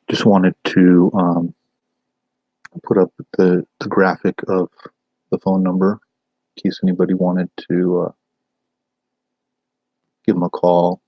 Just wanted to put up the graphic of the phone number in case anybody wanted to give them a call.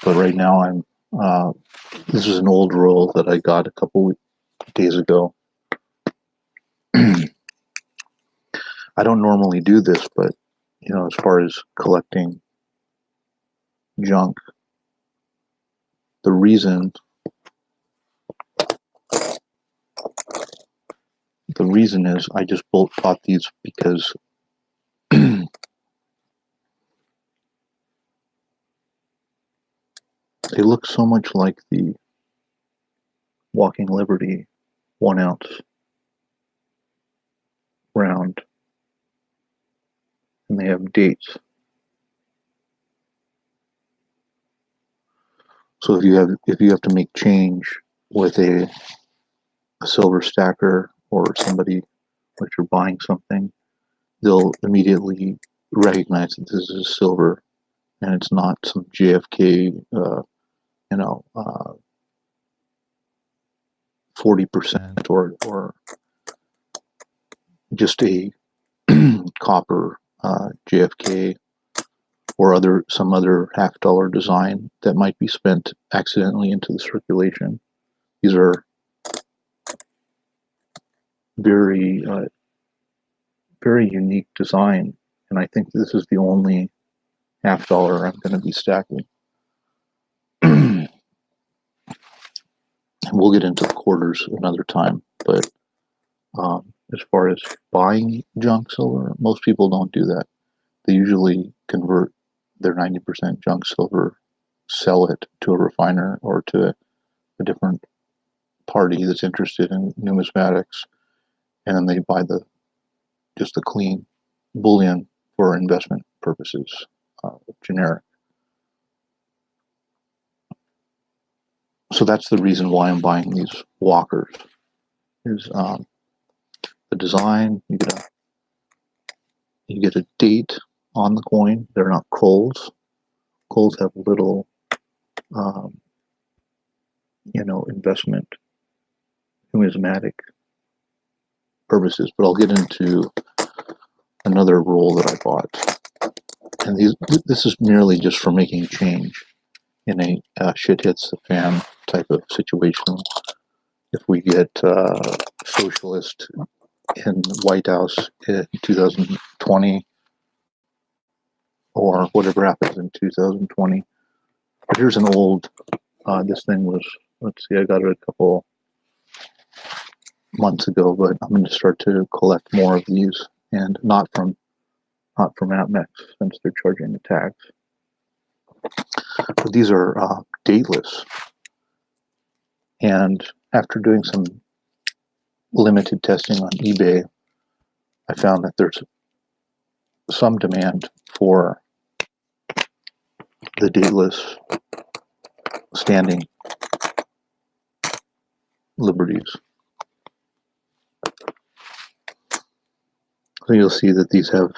But right now this is an old roll that I got a couple days ago. I don't normally do this, but as far as collecting junk, the reason is I just bought these because they look so much like the Walking Liberty 1 ounce round, and they have dates. So if you have to make change with a silver stacker or somebody, if you're buying something, they'll immediately recognize that this is silver and it's not some JFK 40% or just a copper JFK or some other $50 design that might be spent accidentally into the circulation. These are very very unique design, and I think this is the only $50 I'm going to be stacking. We'll get into the quarters another time, but as far as buying junk silver, most people don't do that. They usually convert their 90% junk silver, sell it to a refiner or to a different party that's interested in numismatics, and then they buy just the clean bullion for investment purposes, generic. So that's the reason why I'm buying these walkers. Is the design, you get a date on the coin. They're not Coles. Coles have little investment numismatic purposes, but I'll get into another roll that I bought, and this is merely just for making change in a shit hits the fan type of situation. If we get socialist in White House in 2020, or whatever happens in 2020. But here's an old, this thing was, let's see, I got it a couple months ago, but I'm going to start to collect more of these, and not from APMEX, since they're charging the tax. But these are dateless, and after doing some limited testing on eBay, I found that there's some demand for the dateless standing liberties. So you'll see that these have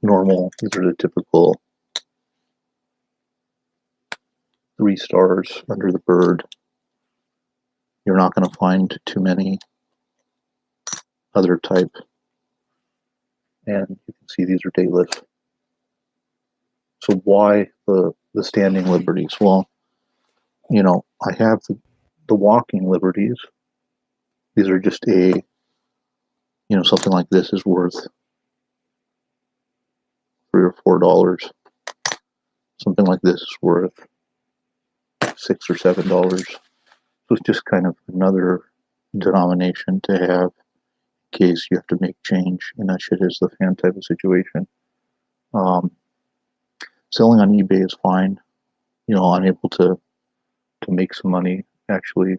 these are the typical 3 stars under the bird. You're not going to find too many other type. And you can see these are dateless. So why the standing liberties? Well, I have the walking liberties. These are just something like this is worth $3 or $4. Something like this is worth $6 or $7. So it's just kind of another denomination to have in case you have to make change in that shit is the fan type of situation. Selling on eBay is fine. I'm able to make some money actually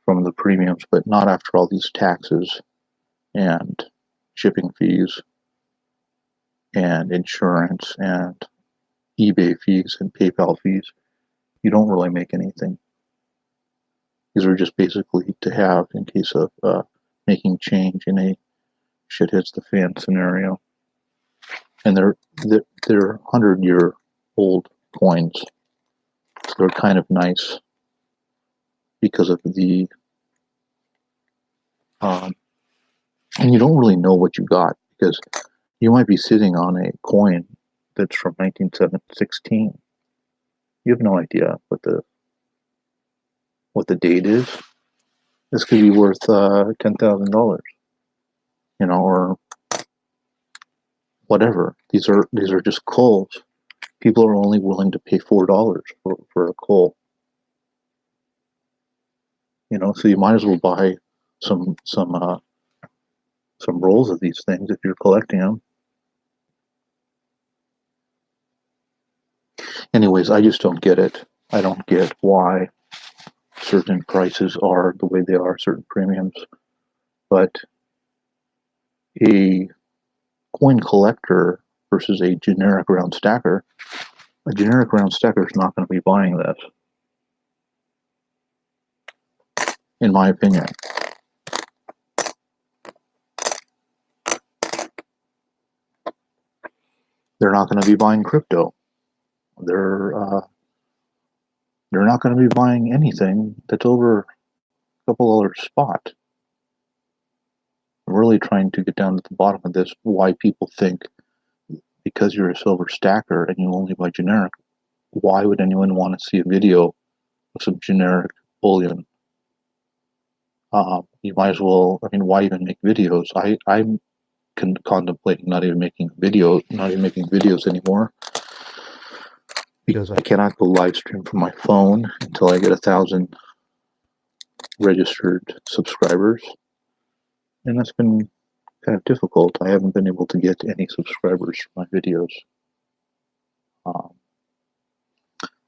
from the premiums, but not after all these taxes and shipping fees and insurance and eBay fees and PayPal fees. You don't really make anything. These are just basically to have in case of making change in a shit hits the fan scenario. And they're 100-year-old coins. So they're kind of nice. because of the and you don't really know what you got, because you might be sitting on a coin that's from 1916. You have no idea what the date is. This could be worth $10,000, or whatever. These are just coals. People are only willing to pay $4 for a coal. So you might as well buy some rolls of these things if you're collecting them. Anyways, I just don't get it. I don't get why certain prices are the way they are, certain premiums. But a coin collector versus a generic round stacker, a generic round stacker is not going to be buying this, in my opinion. They're not going to be buying crypto. They're not going to be buying anything that's over a couple dollars spot. I'm really trying to get down to the bottom of this, why people think because you're a silver stacker and you only buy generic, why would anyone want to see a video of some generic bullion? You might as well, why even make videos? I'm contemplating not even making videos anymore, because I cannot go live stream from my phone until I get 1,000 registered subscribers, and that's been kind of difficult. I haven't been able to get any subscribers for my videos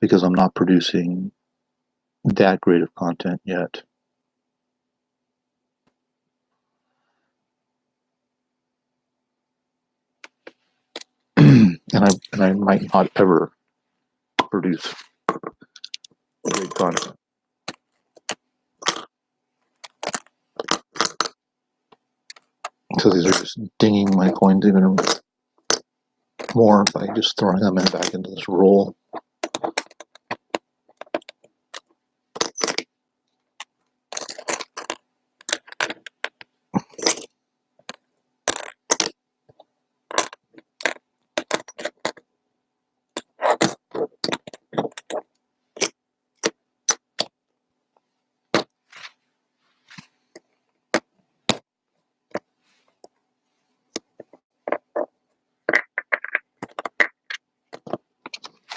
because I'm not producing that great of content yet. and I might not ever produce great content. So these are just dinging my coins even more by just throwing them back into this roll.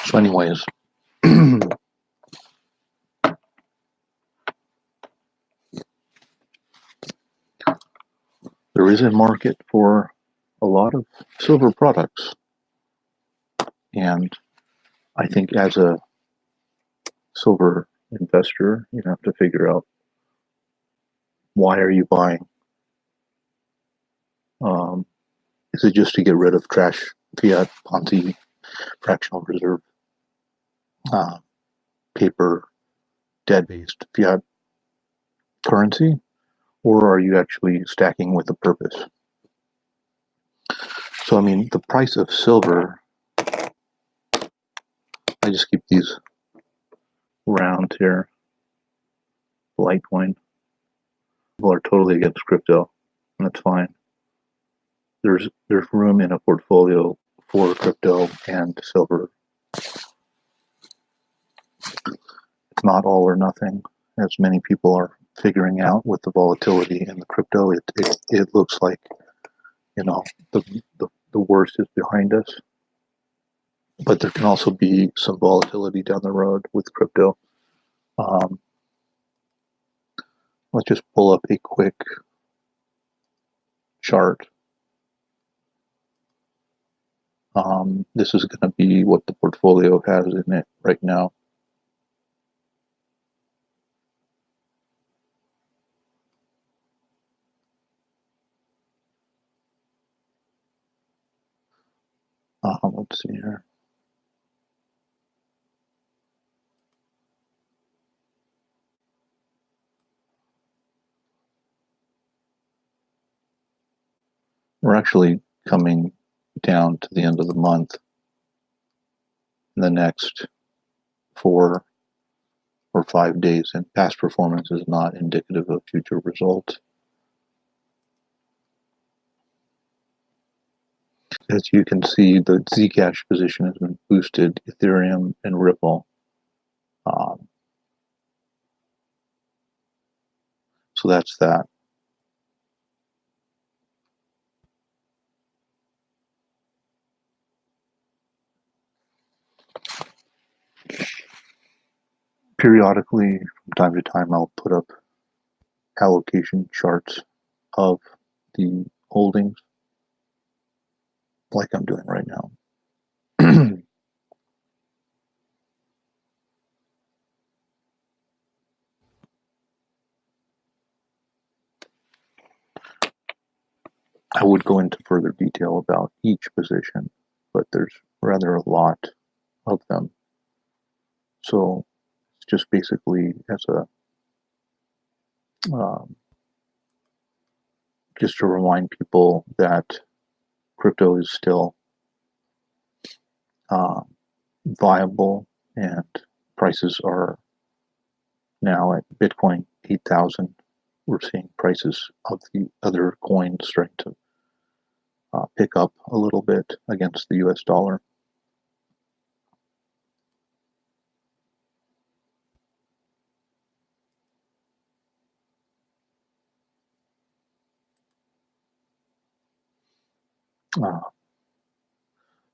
So anyways, there is a market for a lot of silver products, and I think as a silver investor, you have to figure out, why are you buying? Is it just to get rid of trash, fiat, Ponzi, fractional reserve, paper, debt-based fiat currency, or are you actually stacking with a purpose? So, the price of silver, I just keep these round here, Litecoin. People are totally against crypto, and that's fine. There's room in a portfolio for crypto and silver. It's not all or nothing, as many people are figuring out with the volatility in the crypto. It looks like, the worst is behind us. But there can also be some volatility down the road with crypto. Let's just pull up a quick chart. This is going to be what the portfolio has in it right now. Let's see here. We're actually coming down to the end of the month. In the next 4 or 5 days, and past performance is not indicative of future results. As you can see, the Zcash position has been boosted, Ethereum and Ripple. So that's that. Periodically, from time to time, I'll put up allocation charts of the holdings, like I'm doing right now. I would go into further detail about each position, but there's rather a lot of them. So it's just basically as a just to remind people that crypto is still viable, and prices are now at Bitcoin 8,000. We're seeing prices of the other coins starting to pick up a little bit against the US dollar.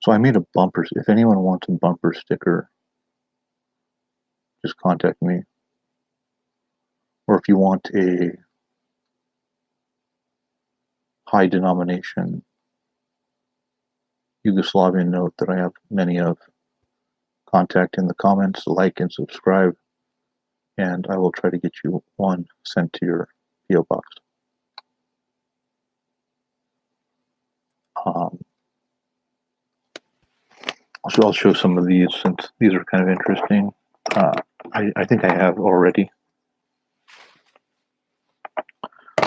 So I made a bumper. If anyone wants a bumper sticker, just contact me. Or if you want a high denomination Yugoslavian note that I have many of, contact in the comments, like and subscribe, and I will try to get you one sent to your PO box. So I'll show some of these since these are kind of interesting. I think I have already.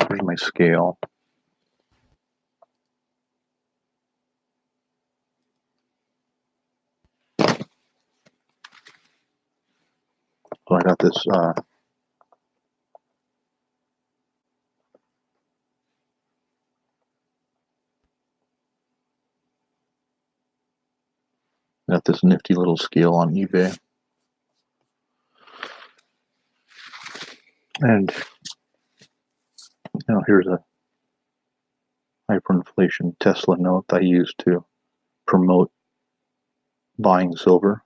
Here's my scale. So I got this nifty little scale on eBay. And here's a hyperinflation Tesla note I use to promote buying silver.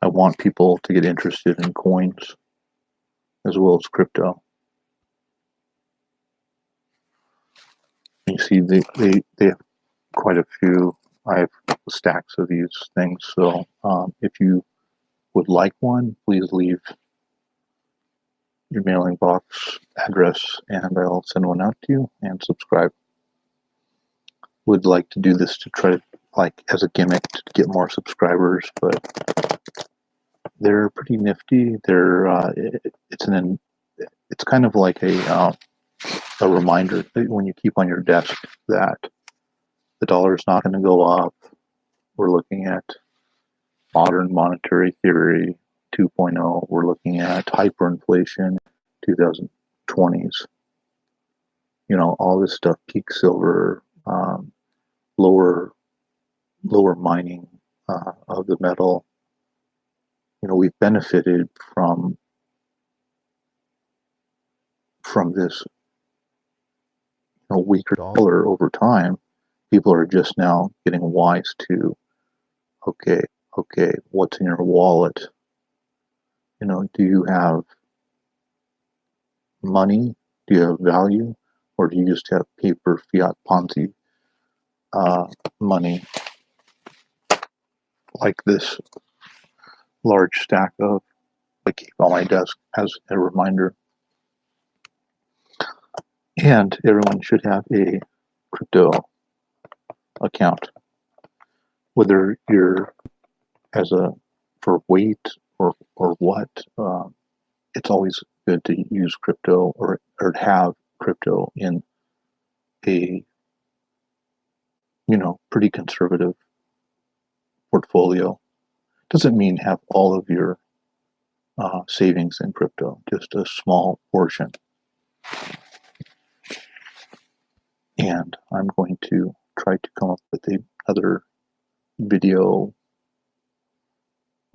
I want people to get interested in coins as well as crypto. You see, they have quite a few. I have stacks of these things. So if you would like one, please leave your mailing box address and I'll send one out to you, and subscribe. Would like to do this to try to, like, as a gimmick to get more subscribers, but they're pretty nifty. They're it's kind of like a reminder that when you keep on your desk that the dollar is not going to go up. We're looking at modern monetary theory 2.0. We're looking at hyperinflation 2020s. All this stuff, peak silver, lower mining of the metal. We've benefited from this weaker dollar over time. People are just now getting wise to, okay, what's in your wallet? Do you have money? Do you have value? Or do you just have paper fiat Ponzi money, like this large stack of I keep on my desk as a reminder? And everyone should have a crypto account, whether you're for weight or what. It's always good to use crypto or have crypto in a pretty conservative portfolio. Doesn't mean have all of your savings in crypto, just a small portion. And I'm going to try to come up with another video.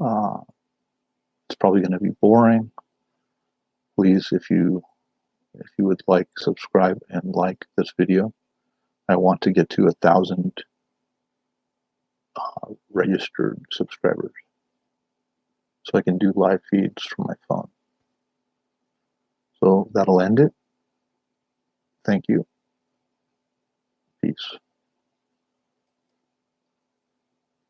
It's probably going to be boring. Please, if you would like, subscribe and like this video. I want to get to 1,000 registered subscribers so I can do live feeds from my phone. So that'll end it. Thank you. Peace.